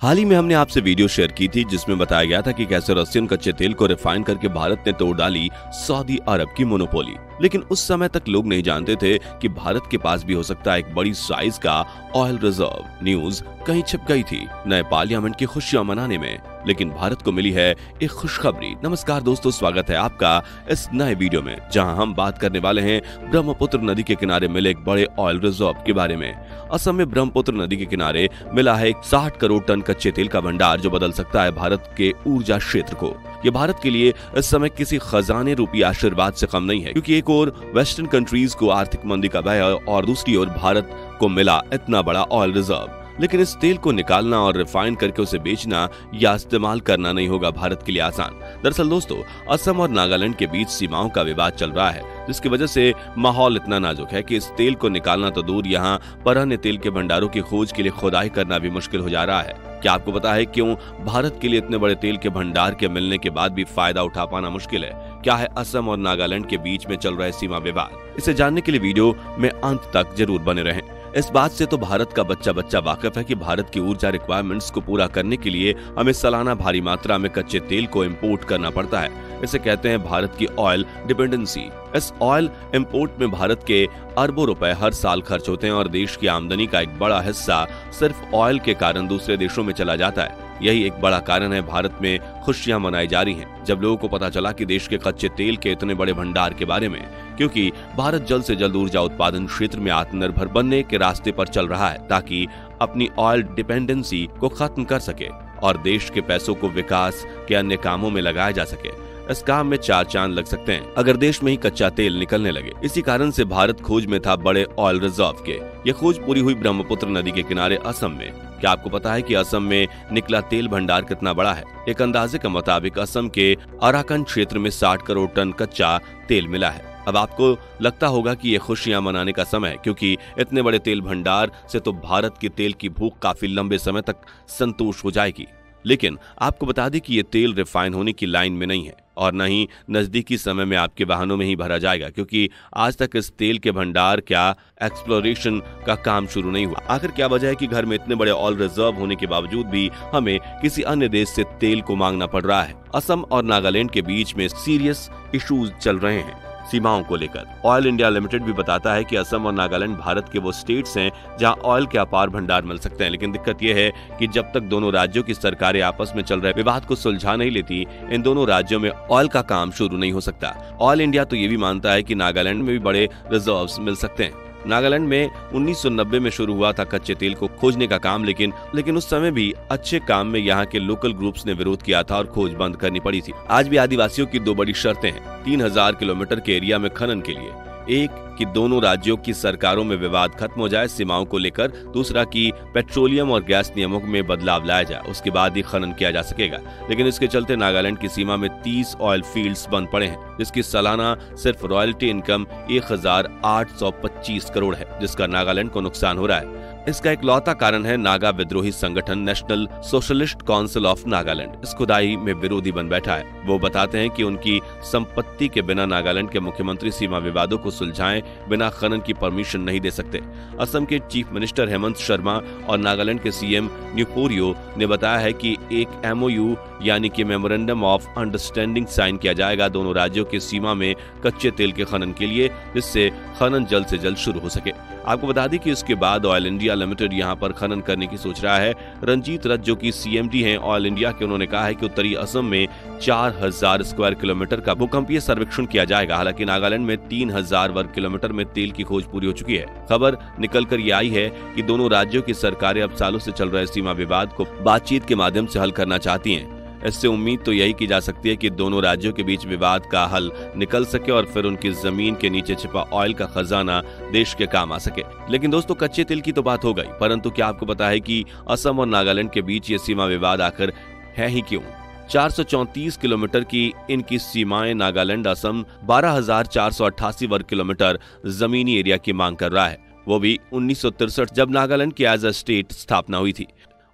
हाल ही में हमने आपसे वीडियो शेयर की थी जिसमें बताया गया था कि कैसे रशियन कच्चे तेल को रिफाइन करके भारत ने तोड़ डाली सऊदी अरब की मोनोपोली। लेकिन उस समय तक लोग नहीं जानते थे कि भारत के पास भी हो सकता है एक बड़ी साइज का ऑयल रिजर्व। न्यूज कहीं छिप गई थी नए पार्लियामेंट की खुशियां मनाने में, लेकिन भारत को मिली है एक खुशखबरी। नमस्कार दोस्तों, स्वागत है आपका इस नए वीडियो में जहां हम बात करने वाले हैं ब्रह्मपुत्र नदी के किनारे मिले एक बड़े ऑयल रिजर्व के बारे में। असम में ब्रह्मपुत्र नदी के किनारे मिला है 60 करोड़ टन कच्चे तेल का भंडार जो बदल सकता है भारत के ऊर्जा क्षेत्र को। ये भारत के लिए इस समय किसी खजाने रूपी आशीर्वाद से कम नहीं है, क्योंकि एक और वेस्टर्न कंट्रीज को आर्थिक मंदी का भय और दूसरी ओर भारत को मिला इतना बड़ा ऑयल रिजर्व। लेकिन इस तेल को निकालना और रिफाइन करके उसे बेचना या इस्तेमाल करना नहीं होगा भारत के लिए आसान। दरअसल दोस्तों, असम और नागालैंड के बीच सीमाओं का विवाद चल रहा है, जिसकी वजह से माहौल इतना नाजुक है कि इस तेल को निकालना तो दूर, यहाँ पर अन्य तेल के भंडारों की खोज के लिए खुदाई करना भी मुश्किल हो जा रहा है। क्या आपको पता है क्यों भारत के लिए इतने बड़े तेल के भंडार के मिलने के बाद भी फायदा उठा पाना मुश्किल है? क्या है असम और नागालैंड के बीच में चल रहे सीमा विवाद? इसे जानने के लिए वीडियो में अंत तक जरूर बने रहें। इस बात से तो भारत का बच्चा वाकिफ है कि भारत की ऊर्जा रिक्वायरमेंट्स को पूरा करने के लिए हमें सालाना भारी मात्रा में कच्चे तेल को इंपोर्ट करना पड़ता है। इसे कहते हैं भारत की ऑयल डिपेंडेंसी। इस ऑयल इंपोर्ट में भारत के अरबों रुपए हर साल खर्च होते हैं और देश की आमदनी का एक बड़ा हिस्सा सिर्फ ऑयल के कारण दूसरे देशों में चला जाता है। यही एक बड़ा कारण है भारत में खुशियां मनाई जा रही हैं जब लोगों को पता चला कि देश के कच्चे तेल के इतने बड़े भंडार के बारे में, क्योंकि भारत जल्द से जल्द ऊर्जा उत्पादन क्षेत्र में आत्मनिर्भर बनने के रास्ते पर चल रहा है ताकि अपनी ऑयल डिपेंडेंसी को खत्म कर सके और देश के पैसों को विकास के अन्य कामों में लगाया जा सके। इस काम में 4 चांद लग सकते हैं अगर देश में ही कच्चा तेल निकलने लगे। इसी कारण से भारत खोज में था बड़े ऑयल रिजर्व के। ये खोज पूरी हुई ब्रह्मपुत्र नदी के किनारे असम में। क्या आपको पता है कि असम में निकला तेल भंडार कितना बड़ा है? एक अंदाजे के मुताबिक असम के अराकन क्षेत्र में 60 करोड़ टन कच्चा तेल मिला है। अब आपको लगता होगा कि ये खुशियां मनाने का समय है, क्योंकि इतने बड़े तेल भंडार से तो भारत की तेल की भूख काफी लंबे समय तक संतोष हो जाएगी। लेकिन आपको बता दें कि ये तेल रिफाइन होने की लाइन में नहीं है और न ही नजदीकी समय में आपके वाहनों में ही भरा जाएगा, क्योंकि आज तक इस तेल के भंडार क्या एक्सप्लोरेशन का काम शुरू नहीं हुआ। आखिर क्या वजह है कि घर में इतने बड़े ऑयल रिजर्व होने के बावजूद भी हमें किसी अन्य देश से तेल को मांगना पड़ रहा है? असम और नागालैंड के बीच में सीरियस इश्यूज चल रहे हैं सीमाओं को लेकर। ऑयल इंडिया लिमिटेड भी बताता है कि असम और नागालैंड भारत के वो स्टेट्स हैं जहां ऑयल के अपार भंडार मिल सकते हैं, लेकिन दिक्कत यह है कि जब तक दोनों राज्यों की सरकारें आपस में चल रहे विवाद को सुलझा नहीं लेती, इन दोनों राज्यों में ऑयल का काम शुरू नहीं हो सकता। ऑयल इंडिया तो ये भी मानता है कि नागालैंड में भी बड़े रिजर्व्स मिल सकते हैं। नागालैंड में 1990 में शुरू हुआ था कच्चे तेल को खोजने का काम, लेकिन उस समय भी अच्छे काम में यहाँ के लोकल ग्रुप्स ने विरोध किया था और खोज बंद करनी पड़ी थी। आज भी आदिवासियों की 2 बड़ी शर्तें हैं 3000 किलोमीटर के एरिया में खनन के लिए। एक कि दोनों राज्यों की सरकारों में विवाद खत्म हो जाए सीमाओं को लेकर, दूसरा कि पेट्रोलियम और गैस नियमों में बदलाव लाया जाए, उसके बाद ही खनन किया जा सकेगा। लेकिन इसके चलते नागालैंड की सीमा में 30 ऑयल फील्ड्स बंद पड़े हैं, जिसकी सालाना सिर्फ रॉयल्टी इनकम 1825 करोड़ है, जिसका नागालैंड को नुकसान हो रहा है। इसका एक लौता कारण है नागा विद्रोही संगठन national socialist council of Nagaland. इस खुदाई में विरोधी बन बैठा है। वो बताते हैं कि उनकी संपत्ति के बिना नागालैंड के मुख्यमंत्री सीमा विवादों को सुलझाएं बिना खनन की परमिशन नहीं दे सकते। असम के चीफ मिनिस्टर हेमंत शर्मा और नागालैंड के सीएम न्यूपोरियो ने बताया है कि एक MOU यानी कि मेमोरेंडम ऑफ अंडरस्टैंडिंग साइन किया जाएगा दोनों राज्यों के सीमा में कच्चे तेल के खनन के लिए, जिससे खनन जल्द से जल्द शुरू हो सके। आपको बता दें कि उसके बाद ऑयल इंडिया लिमिटेड यहां पर खनन करने की सोच रहा है। रंजीत रथ जो कि CMD हैं ऑयल इंडिया के, उन्होंने कहा है कि उत्तरी असम में 4000 स्क्वायर किलोमीटर का भूकंपीय सर्वेक्षण किया जाएगा। हालांकि नागालैंड में 3000 वर्ग किलोमीटर में तेल की खोज पूरी हो चुकी है। खबर निकल कर ये आई है कि दोनों राज्यों की सरकारें अब सालों से चल रहे सीमा विवाद को बातचीत के माध्यम से हल करना चाहती हैं। इससे उम्मीद तो यही की जा सकती है कि दोनों राज्यों के बीच विवाद का हल निकल सके और फिर उनकी जमीन के नीचे छिपा ऑयल का खजाना देश के काम आ सके। लेकिन दोस्तों, कच्चे तेल की तो बात हो गई, परंतु क्या आपको पता है कि असम और नागालैंड के बीच ये सीमा विवाद आखिर है ही क्यों? 434 किलोमीटर की इनकी सीमाएं नागालैंड असम 12,488 वर्ग किलोमीटर जमीनी एरिया की मांग कर रहा है, वो भी 1963 जब नागालैंड की एज अ स्टेट स्थापना हुई थी।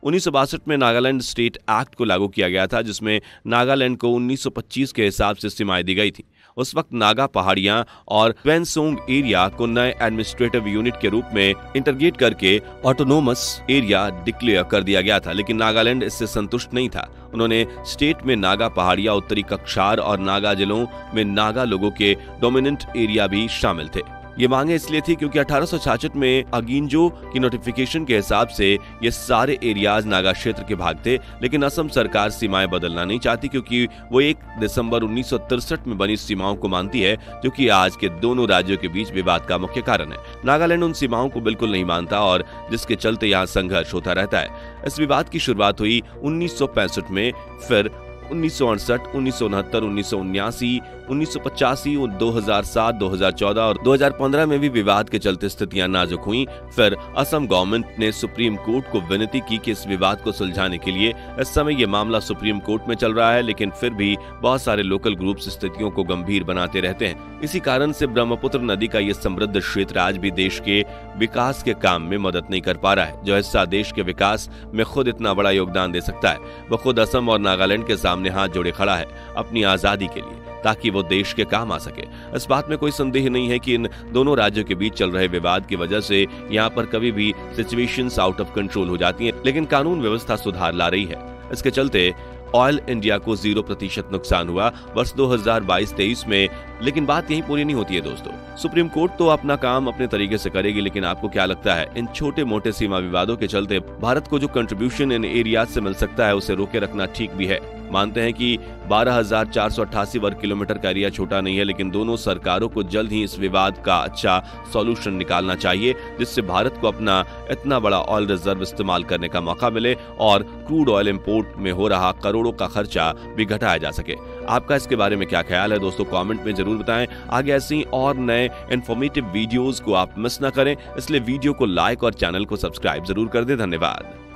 1962 में नागालैंड स्टेट एक्ट को लागू किया गया था, जिसमें नागालैंड को 1925 के हिसाब से सीमाएं दी गई थी। उस वक्त नागा पहाड़ियां और ट्वेनसोंग एरिया को नए एडमिनिस्ट्रेटिव यूनिट के रूप में इंटरग्रेट करके ऑटोनोमस एरिया डिक्लेयर कर दिया गया था, लेकिन नागालैंड इससे संतुष्ट नहीं था। उन्होंने स्टेट में नागा पहाड़ियां, उत्तरी कक्षार और नागा जिलों में नागा लोगों के डोमिनेंट एरिया भी शामिल थे। ये मांगे इसलिए थी क्योंकि 1866 में अगिंजो की नोटिफिकेशन के हिसाब से ये सारे एरियाज नागा क्षेत्र के भाग थे, लेकिन असम सरकार सीमाएं बदलना नहीं चाहती क्योंकि वो 1 दिसंबर 1963 में बनी सीमाओं को मानती है, जो कि आज के दोनों राज्यों के बीच विवाद का मुख्य कारण है। नागालैंड उन सीमाओं को बिल्कुल नहीं मानता और जिसके चलते यहाँ संघर्ष होता रहता है। इस विवाद की शुरुआत हुई 1965 में, फिर 1968, 1969, 1979, 1985, 2007, 2014 और 2015 में भी विवाद के चलते स्थितियां नाजुक हुईं। फिर असम गवर्नमेंट ने सुप्रीम कोर्ट को विनती की कि इस विवाद को सुलझाने के लिए, इस समय ये मामला सुप्रीम कोर्ट में चल रहा है, लेकिन फिर भी बहुत सारे लोकल ग्रुप्स स्थितियों को गंभीर बनाते रहते हैं। इसी कारण से ब्रह्मपुत्र नदी का ये समृद्ध क्षेत्र आज भी देश के विकास के काम में मदद नहीं कर पा रहा है। जो हिस्सा देश के विकास में खुद इतना बड़ा योगदान दे सकता है, वो खुद असम और नागालैंड के सामने हाथ जोड़े खड़ा है अपनी आजादी के लिए, ताकि वो देश के काम आ सके। इस बात में कोई संदेह नहीं है कि इन दोनों राज्यों के बीच चल रहे विवाद की वजह से यहाँ पर कभी भी सिचुएशंस आउट ऑफ कंट्रोल हो जाती हैं, लेकिन कानून व्यवस्था सुधार ला रही है। इसके चलते ऑयल इंडिया को 0% नुकसान हुआ वर्ष 2022-23 में। लेकिन बात यही पूरी नहीं होती है दोस्तों। सुप्रीम कोर्ट तो अपना काम अपने तरीके से करेगी, लेकिन आपको क्या लगता है, इन छोटे मोटे सीमा विवादों के चलते भारत को जो कंट्रीब्यूशन इन एरिया से मिल सकता है, उसे रोके रखना ठीक भी है? मानते हैं कि 12,488 वर्ग किलोमीटर का एरिया छोटा नहीं है, लेकिन दोनों सरकारों को जल्द ही इस विवाद का अच्छा सॉल्यूशन निकालना चाहिए, जिससे भारत को अपना इतना बड़ा ऑयल रिजर्व इस्तेमाल करने का मौका मिले और क्रूड ऑयल इंपोर्ट में हो रहा करोड़ों का खर्चा भी घटाया जा सके। आपका इसके बारे में क्या ख्याल है दोस्तों, कमेंट में जरूर बताएं। आगे ऐसे ही और नए इन्फॉर्मेटिव वीडियोस को आप मिस ना करें, इसलिए वीडियो को लाइक और चैनल को सब्सक्राइब जरूर कर दें। धन्यवाद।